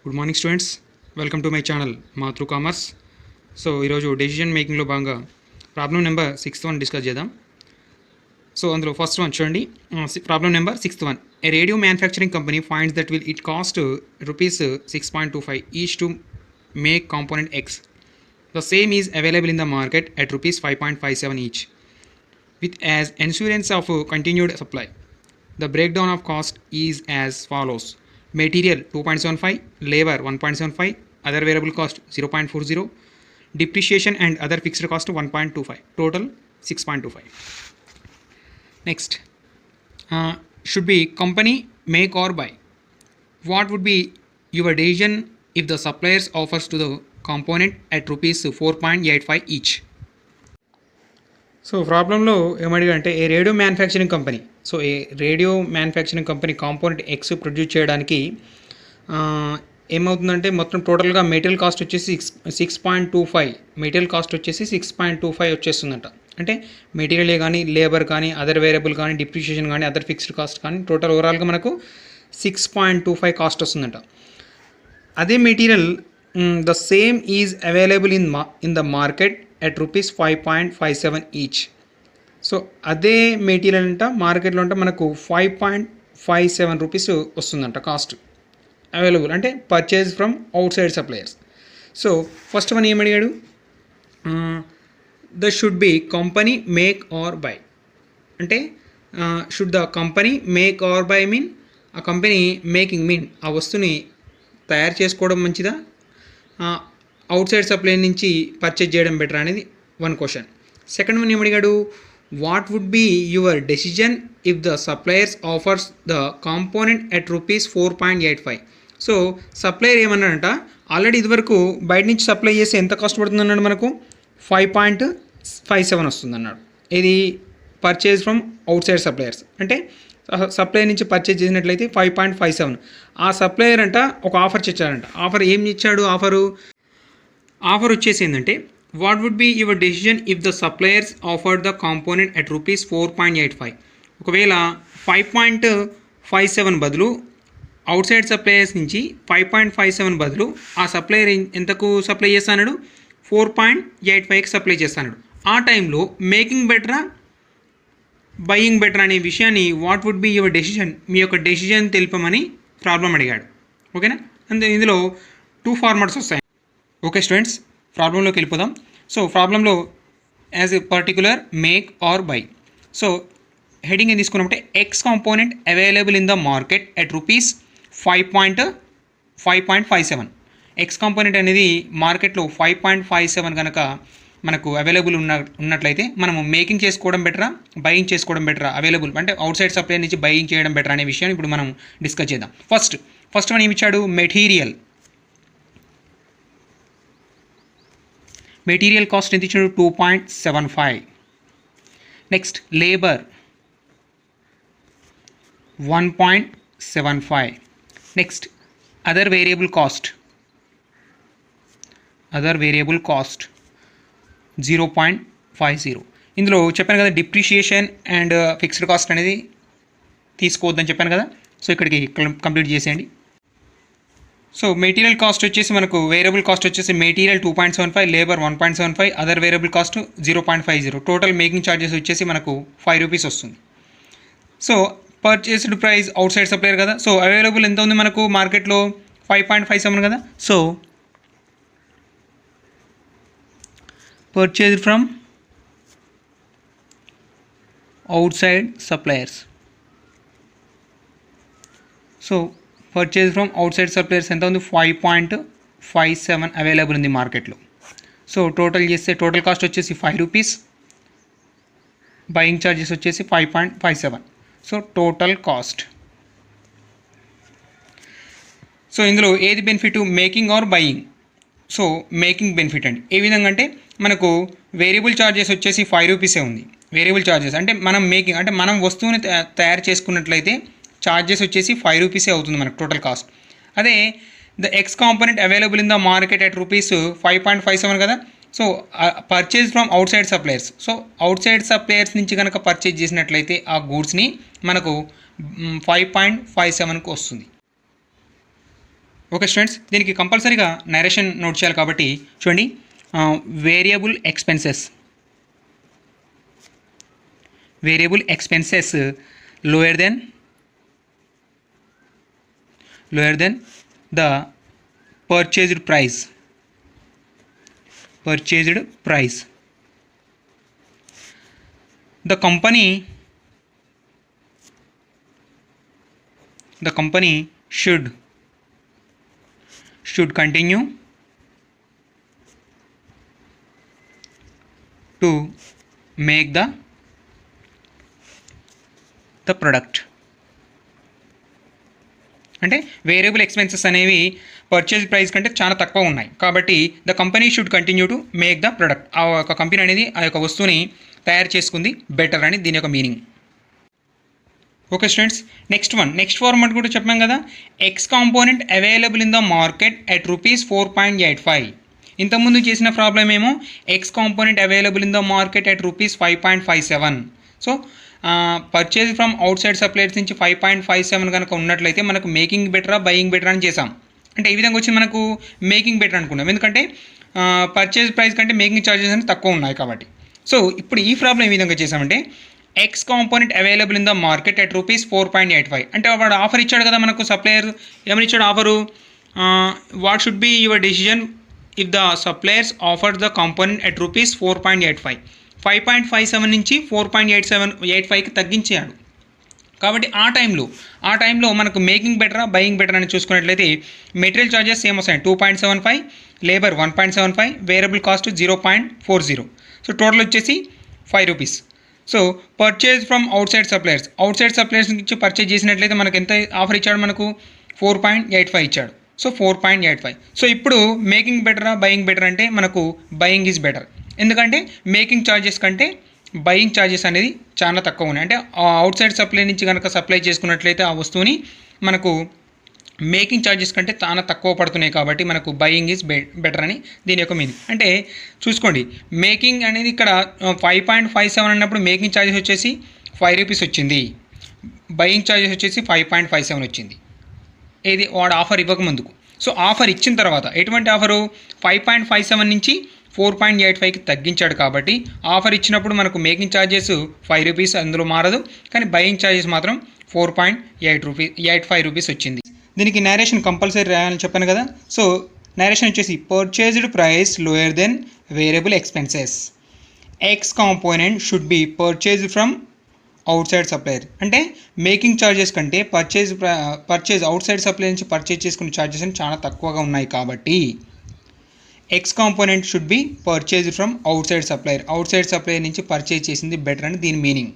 Good morning students, welcome to my channel మాతృ commerce. So ఈరోజు decision మేకింగ్లో భాగంగా problem number 6th discuss చేద్దాం. So అందులో ఫస్ట్ వన్ చూడండి. Problem number 6th. A radio manufacturing company finds that will it cost rupees 6.25 each to make component X. The same is available in the market at rupees 5.57 each with as assurance of continued supply. The breakdown of cost is as follows: material 2.75, labor 1.75, other variable cost 0.40, depreciation and other fixed cost 1.25, total 6.25. Next, should be company make or buy. What would be your decision if the suppliers offers to the component at rupees 4.85 each? So ప్రాబ్లంలో ఏమడిగా అంటే ఏ radio manufacturing company, so ఏ radio manufacturing company component X produce చేయడానికి ఏమవుతుందంటే మొత్తం టోటల్గా material cost వచ్చేసి 6.25, material cost వచ్చేసి 6.25 వచ్చేస్తుందంట. అంటే మెటీరియలే కానీ లేబర్ కానీ అదర్ వేరియబుల్ కానీ డిప్రిషియేషన్ కానీ అదర్ ఫిక్స్డ్ కాస్ట్ కానీ టోటల్ ఓవరాల్గా మనకు 6.25 కాస్ట్ వస్తుందంట. అదే material the same is available in the market at rupees 5.57 each. So అదే మెటీరియల్ అంట మార్కెట్లో అంటే మనకు 5.57 రూపీస్ వస్తుందంట కాస్ట్ అవైలబుల్, అంటే purchase from outside suppliers. So first one ఏమడిగాడు, the should be company make or buy. అంటే should the company make or buy mean ఆ కంపెనీ మేకింగ్ మీన్ ఆ వస్తువుని తయారు చేసుకోవడం మంచిదా, అవుట్ సైడ్ సప్లై నుంచి పర్చేజ్ చేయడం బెటర్ అనేది వన్ క్వశ్చన్. సెకండ్ వన్ ఏమడిగాడు, what would be your decision if the suppliers offers the component at rupees 4.85. So supplier ఏమన్నాడంట, ఆల్రెడీ ఇదివరకు బయట నుంచి సప్లై చేసి ఎంత కాస్ట్ పడుతుంది అన్నాడు, మనకు 5.57 వస్తుంది అన్నాడు. ఇది purchase from outside suppliers, అంటే సప్లై నుంచి పర్చేజ్ చేసినట్లయితే 5.57. ఆ సప్లయర్ అంట ఒక ఆఫర్ ఇచ్చాడంట. ఆఫర్ ఏం ఇచ్చాడు, ఆఫర్ వచ్చేసి ఏంటంటే, what would be your decision if the suppliers offered the component at rupees 4.85. ఒకవేళ 5.57 బదులు అవుట్ సైడ్ సప్లయర్స్ నుంచి 5.57 బదులు ఆ సప్లయర్ ఎంతకు సప్లై చేస్తాడు, 4.85కి సప్లై చేస్తాడు. ఆ టైంలో మేకింగ్ బెటరా బయింగ్ బెటర్ అనే విషయాన్ని what would be your decision, మీ యొక్క డెసిజన్ తెలుపమని ప్రాబ్లం అడిగాడు. ఓకేనా, అంతే. ఇందులో 2 ఫార్మాట్స్ వస్తాయి. ఓకే స్టూడెంట్స్, ప్రాబ్లంలోకి వెళ్ళిపోదాం. సో ప్రాబ్లంలో as a particular make or buy. So heading ఏం తీసుకున్నామంటే, X component available in the market at rupees 5.57. X component అనేది మార్కెట్లో 5.57 కనుక మనకు అవైలబుల్ ఉన్నట్లయితే మనము మేకింగ్ చేసుకోవడం బెటరా బయింగ్ చేసుకోవడం బెటరా, అవైలబుల్ అంటే అవుట్ సైడ్ సప్లై నుంచి బయింగ్ చేయడం బెటర్ అనే విషయాన్ని ఇప్పుడు మనం డిస్కస్ చేద్దాం. ఫస్ట్ మనం ఏమి ఇచ్చాడు, మెటీరియల్ కాస్ట్ ఎంత ఇచ్చాడు, 2.75. Next labour 1.75. Next other variable cost 0.50. ఇందులో చెప్పాను కదా డిప్రిషియేషన్ అండ్ ఫిక్స్డ్ కాస్ట్ అనేది తీసుకోవద్దని చెప్పాను కదా. సో ఇక్కడికి కంప్లీట్ చేసేయండి. సో మెటీరియల్ కాస్ట్ వచ్చేసి మనకు వేరియబుల్ కాస్ట్ వచ్చేసి material 2.75, labour 1.75, other variable cost 0.50. Total making charges వచ్చేసి మనకు 5 రూపీస్ వస్తుంది. So purchased price out side supplier కదా. సో అవైలబుల్ ఎంత ఉంది మనకు మార్కెట్లో, 5.57 కదా. So purchased from outside suppliers. So purchase from outside suppliers ఎంత ఉంది, 5.57 అవైలబుల్ ఉంది మార్కెట్లో. సో టోటల్ చేస్తే టోటల్ కాస్ట్ వచ్చేసి 5 రూపీస్, బయింగ్ ఛార్జెస్ వచ్చేసి 5.57. So total cost. సో ఇందులో ఏది benefit, making or buying? So making benefit అండి. ఏ విధంగా అంటే మనకు వేరియబుల్ ఛార్జెస్ వచ్చేసి 5 రూపీసే ఉంది. వేరియబుల్ ఛార్జెస్ అంటే మనం మేకింగ్ అంటే మనం వస్తువుని తయారు చేసుకున్నట్లయితే ఛార్జెస్ వచ్చేసి 5 రూపీసే అవుతుంది మనకు టోటల్ కాస్ట్. అదే the X component available in the market at rupees 5.57 కదా. So purchase from outside suppliers. So out side suppliers నుంచి కనుక పర్చేజ్ చేసినట్లయితే ఆ గూడ్స్ని మనకు 5.57కు వస్తుంది. ఓకే స్టూడెంట్స్, దీనికి కంపల్సరీగా నరేషన్ నోట్ చేయాలి కాబట్టి చూడండి, variable expenses lower than the purchased price. The company should continue to make the product. అంటే వేరియబుల్ ఎక్స్పెన్సెస్ అనేవి పర్చేజ్ ప్రైస్ కంటే చాలా తక్కువ ఉన్నాయి కాబట్టి the company should continue to make the product. ఆ యొక్క కంపెనీ అనేది ఆ యొక్క వస్తువుని తయారు చేసుకుంది బెటర్ అని దీని యొక్క meaning. Okay students, next format కూడా చెప్పాం కదా, X component available in the market at ₹4.85. ఇంతకుముందు చేసిన ప్రాబ్లం ఏమో X component available in the market at ₹5.57. So purchase from outside suppliers నుంచి 5.57 కనుక ఉన్నట్లయితే మనకు మేకింగ్ బెటరా బయింగ్ బెటర్ అని చేసాం. అంటే ఈ విధంగా వచ్చి మనకు మేకింగ్ బెటర్ అనుకున్నాం, ఎందుకంటే పర్చేజ్ ప్రైస్ కంటే మేకింగ్ ఛార్జెస్ అనేది తక్కువ ఉన్నాయి కాబట్టి. సో ఇప్పుడు ఈ ప్రాబ్లం ఏ విధంగా చేసామంటే X component available in the market at ₹4.85. అంటే వాడు ఆఫర్ ఇచ్చాడు కదా మనకు, సప్లయర్ ఏమని ఇచ్చాడు offer, what should be your decision if the suppliers offered the component at ₹4.85. 5.57 నుంచి 4.85కి తగ్గించాడు కాబట్టి ఆ టైంలో మనకు మేకింగ్ బెటరా బయింగ్ బెటర్ అని చూసుకున్నట్లయితే మెటీరియల్ ఛార్జెస్ సేమ్ వస్తాయి 2.75, labour 1.75, variable cost 0.40. So total వచ్చేసి ₹5. So purchase from outside suppliers నుంచి పర్చేజ్ చేసినట్లయితే మనకు ఎంత ఆఫర్ ఇచ్చాడు, మనకు 4.85 ఇచ్చాడు. సో 4.85. సో ఇప్పుడు మేకింగ్ బెటరా బయింగ్ బెటర్ అంటే మనకు బయింగ్ ఈజ్ బెటర్, ఎందుకంటే మేకింగ్ ఛార్జెస్ కంటే బయింగ్ ఛార్జెస్ అనేది చాలా తక్కువ ఉన్నాయి. అంటే అవుట్ సైడ్ సప్లై నుంచి కనుక సప్లై చేసుకున్నట్లయితే ఆ వస్తువుని మనకు మేకింగ్ ఛార్జెస్ కంటే చాలా తక్కువ పడుతున్నాయి కాబట్టి మనకు బయింగ్ ఈజ్ బెటర్ అని దీని యొక్క మీనింగ్. అంటే చూసుకోండి, మేకింగ్ అనేది ఇక్కడ 5.57 అన్నప్పుడు మేకింగ్ ఛార్జెస్ వచ్చేసి ₹5 వచ్చింది, బయింగ్ ఛార్జెస్ వచ్చేసి 5.57 వచ్చింది. ఏది వాడు ఆఫర్ ఇవ్వకముందుకు. సో ఆఫర్ ఇచ్చిన తర్వాత ఎటువంటి ఆఫరు 5.57 నుంచి 4.85కి తగ్గించాడు కాబట్టి ఆఫర్ ఇచ్చినప్పుడు మనకు మేకింగ్ ఛార్జెస్ ₹5 అందులో మారదు, కానీ బయింగ్ ఛార్జెస్ మాత్రం ₹4.85 వచ్చింది. దీనికి నేరేషన్ కంపల్సరీ రాయాలని చెప్పాను కదా. సో నేరేషన్ వచ్చేసి purchased price lower then variable expenses, x component should be purchased from outside supplier. అంటే మేకింగ్ ఛార్జెస్ కంటే పర్చేజ్ అవుట్ సైడ్ సప్లయర్ నుంచి పర్చేజ్ చేసుకునే ఛార్జెస్ చాలా తక్కువగా ఉన్నాయి కాబట్టి x component should be purchase from outside supplier నుంచి purchase చేసింది బెటర్ అని దీని మీనింగ్.